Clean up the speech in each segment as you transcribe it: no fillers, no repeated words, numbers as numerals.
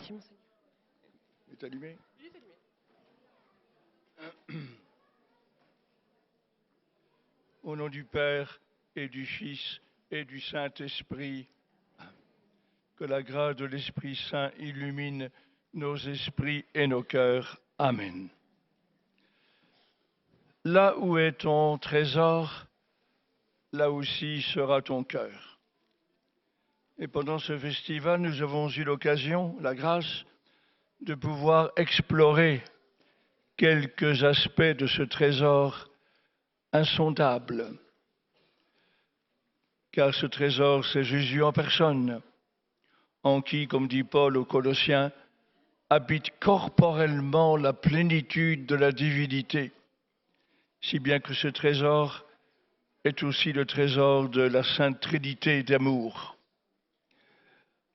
Merci, Monseigneur. Il est allumé? Il est allumé. Au nom du Père et du Fils et du Saint-Esprit, que la grâce de l'Esprit Saint illumine nos esprits et nos cœurs. Amen. Là où est ton trésor, là aussi sera ton cœur. Et pendant ce festival, nous avons eu l'occasion, la grâce, de pouvoir explorer quelques aspects de ce trésor insondable. Car ce trésor, c'est Jésus en personne, en qui, comme dit Paul aux Colossiens, habite corporellement la plénitude de la divinité, si bien que ce trésor est aussi le trésor de la Sainte Trinité d'amour,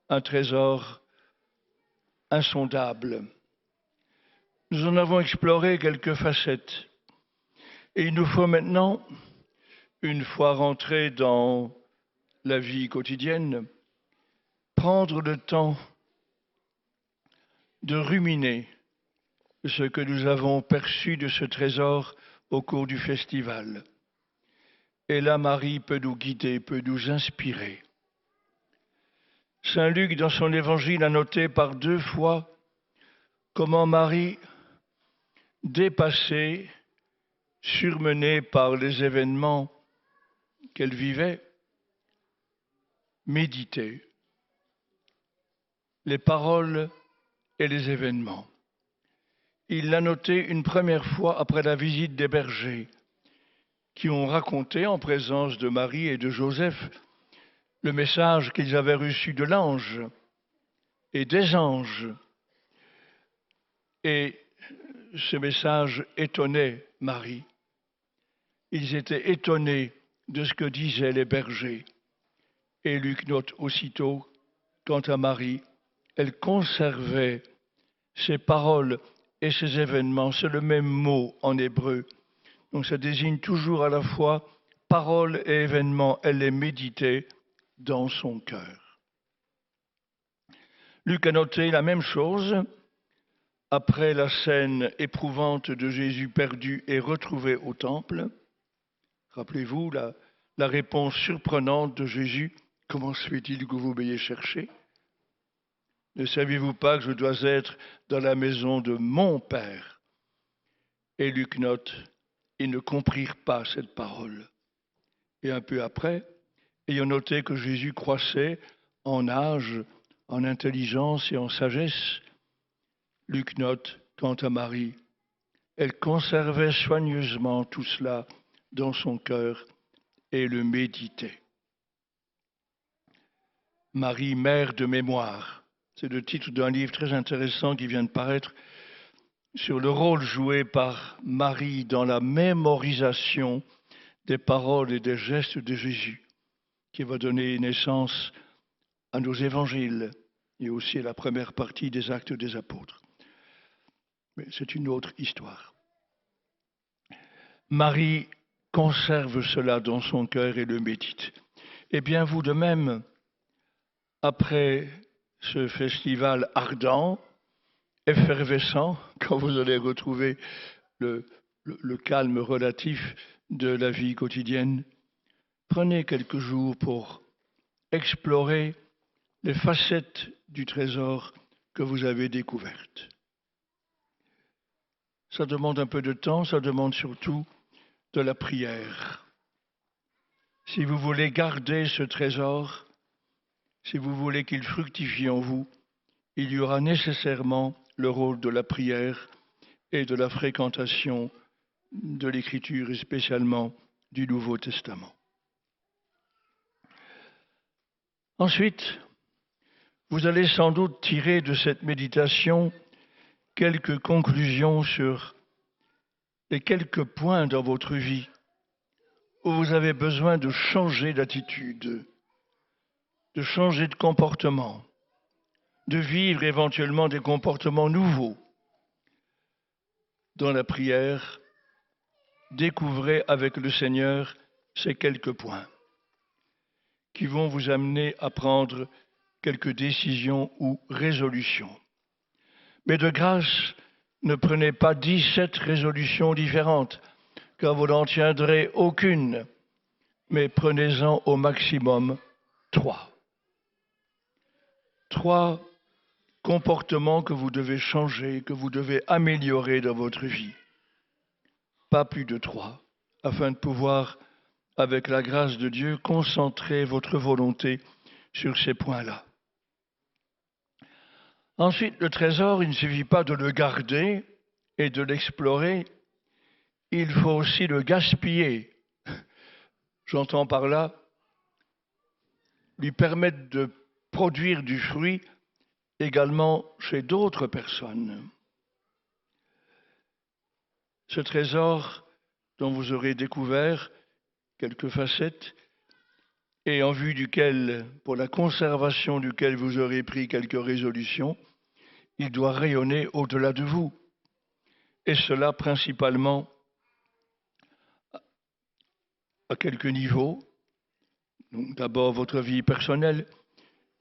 un trésor insondable. Nous en avons exploré quelques facettes, et il nous faut maintenant, une fois rentrés dans la vie quotidienne, prendre le temps de ruminer ce que nous avons perçu de ce trésor au cours du festival. Et là, Marie peut nous guider, peut nous inspirer. Saint Luc, dans son évangile, a noté par 2 fois comment Marie, dépassée, surmenée par les événements qu'elle vivait, méditait les paroles et les événements. Il l'a noté une première fois après la visite des bergers, qui ont raconté en présence de Marie et de Joseph le message qu'ils avaient reçu de l'ange et des anges. Et ce message étonnait Marie. Ils étaient étonnés de ce que disaient les bergers. Et Luc note aussitôt, quant à Marie, elle conservait ces paroles et ces événements. C'est le même mot en hébreu. Donc ça désigne toujours à la fois paroles et événements. Elle les méditait dans son cœur. Luc a noté la même chose après la scène éprouvante de Jésus perdu et retrouvé au temple. Rappelez-vous la réponse surprenante de Jésus. Comment se fait-il que vous m'ayez cherché? Ne savez-vous pas que je dois être dans la maison de mon Père? Et Luc note, ils ne comprirent pas cette parole. Et un peu après, ayant noté que Jésus croissait en âge, en intelligence et en sagesse, Luc note, quant à Marie, elle conservait soigneusement tout cela dans son cœur et le méditait. Marie, mère de mémoire, c'est le titre d'un livre très intéressant qui vient de paraître sur le rôle joué par Marie dans la mémorisation des paroles et des gestes de Jésus, qui va donner naissance à nos évangiles et aussi à la première partie des Actes des Apôtres. Mais c'est une autre histoire. Marie conserve cela dans son cœur et le médite. Eh bien, vous de même, après ce festival ardent, effervescent, quand vous allez retrouver le calme relatif de la vie quotidienne, prenez quelques jours pour explorer les facettes du trésor que vous avez découvertes. Ça demande un peu de temps, ça demande surtout de la prière. Si vous voulez garder ce trésor, si vous voulez qu'il fructifie en vous, il y aura nécessairement le rôle de la prière et de la fréquentation de l'Écriture et spécialement du Nouveau Testament. Ensuite, vous allez sans doute tirer de cette méditation quelques conclusions sur les quelques points dans votre vie où vous avez besoin de changer d'attitude, de changer de comportement, de vivre éventuellement des comportements nouveaux. Dans la prière, découvrez avec le Seigneur ces quelques points qui vont vous amener à prendre quelques décisions ou résolutions. Mais de grâce, ne prenez pas 17 résolutions différentes, car vous n'en tiendrez aucune, mais prenez-en au maximum 3. 3 comportements que vous devez changer, que vous devez améliorer dans votre vie. Pas plus de 3, afin de pouvoir, avec la grâce de Dieu, concentrer votre volonté sur ces points-là. Ensuite, le trésor, il ne suffit pas de le garder et de l'explorer, il faut aussi le gaspiller. J'entends par là lui permettre de produire du fruit également chez d'autres personnes. Ce trésor dont vous aurez découvert quelques facettes et en vue duquel, pour la conservation duquel vous aurez pris quelques résolutions, il doit rayonner au-delà de vous. Et cela principalement à quelques niveaux. Donc, d'abord votre vie personnelle,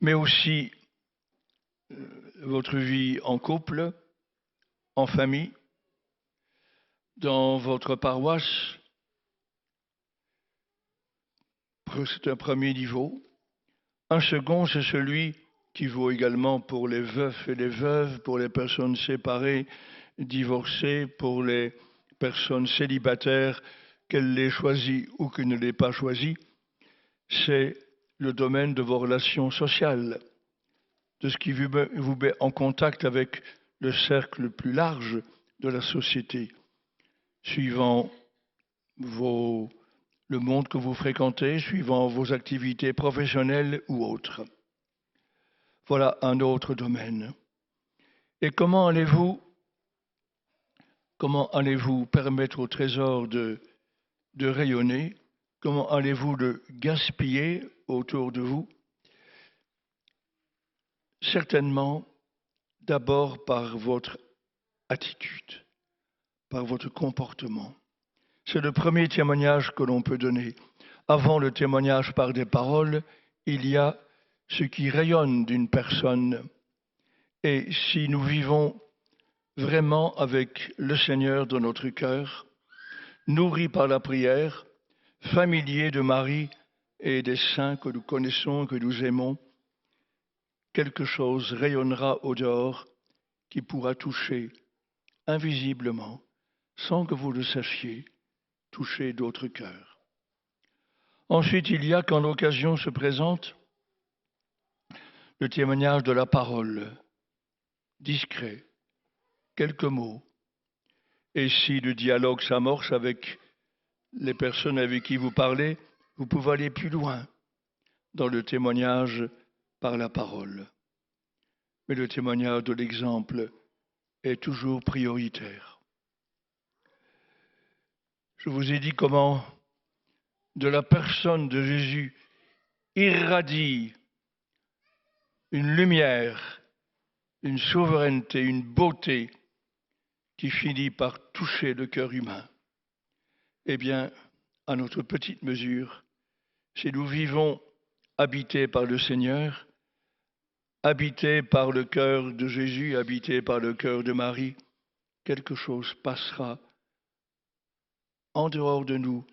mais aussi votre vie en couple, en famille, dans votre paroisse. C'est un premier niveau. Un second, c'est celui qui vaut également pour les veufs et les veuves, pour les personnes séparées, divorcées, pour les personnes célibataires, qu'elles l'aient choisi ou qu'elles ne l'aient pas choisi. C'est le domaine de vos relations sociales, de ce qui vous met en contact avec le cercle le plus large de la société, suivant le monde que vous fréquentez, suivant vos activités professionnelles ou autres. Voilà un autre domaine. Et comment allez-vous permettre au trésor de rayonner? Comment allez-vous le gaspiller autour de vous? Certainement, d'abord par votre attitude, par votre comportement. C'est le premier témoignage que l'on peut donner. Avant le témoignage par des paroles, il y a ce qui rayonne d'une personne. Et si nous vivons vraiment avec le Seigneur dans notre cœur, nourris par la prière, familiers de Marie et des saints que nous connaissons, que nous aimons, quelque chose rayonnera au dehors qui pourra toucher invisiblement, sans que vous le sachiez, toucher d'autres cœurs. Ensuite, il y a, quand l'occasion se présente, le témoignage de la parole, discret, quelques mots. Et si le dialogue s'amorce avec les personnes avec qui vous parlez, vous pouvez aller plus loin dans le témoignage par la parole. Mais le témoignage de l'exemple est toujours prioritaire. Je vous ai dit comment, de la personne de Jésus, irradie une lumière, une souveraineté, une beauté qui finit par toucher le cœur humain. Eh bien, à notre petite mesure, si nous vivons habités par le Seigneur, habités par le cœur de Jésus, habités par le cœur de Marie, quelque chose passera en dehors de nous,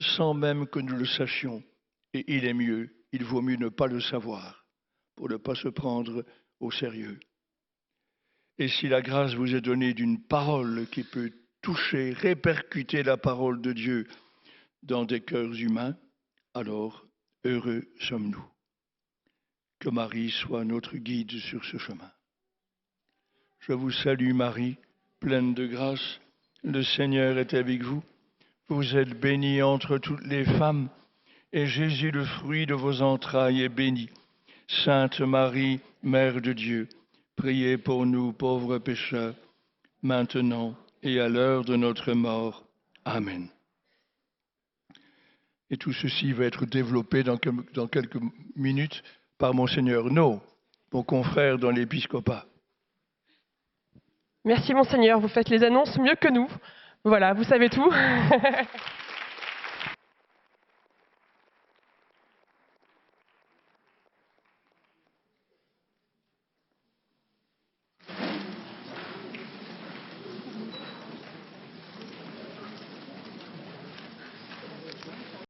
sans même que nous le sachions. Et il est mieux, il vaut mieux ne pas le savoir, pour ne pas se prendre au sérieux. Et si la grâce vous est donnée d'une parole qui peut toucher, répercuter la parole de Dieu dans des cœurs humains, alors heureux sommes-nous. Que Marie soit notre guide sur ce chemin. Je vous salue Marie, pleine de grâce, le Seigneur est avec vous. Vous êtes bénie entre toutes les femmes, et Jésus, le fruit de vos entrailles, est béni. Sainte Marie, Mère de Dieu, priez pour nous pauvres pécheurs, maintenant et à l'heure de notre mort. Amen. Et tout ceci va être développé dans quelques minutes par Monseigneur No, mon confrère dans l'épiscopat. Merci Monseigneur, vous faites les annonces mieux que nous. Voilà, vous savez tout.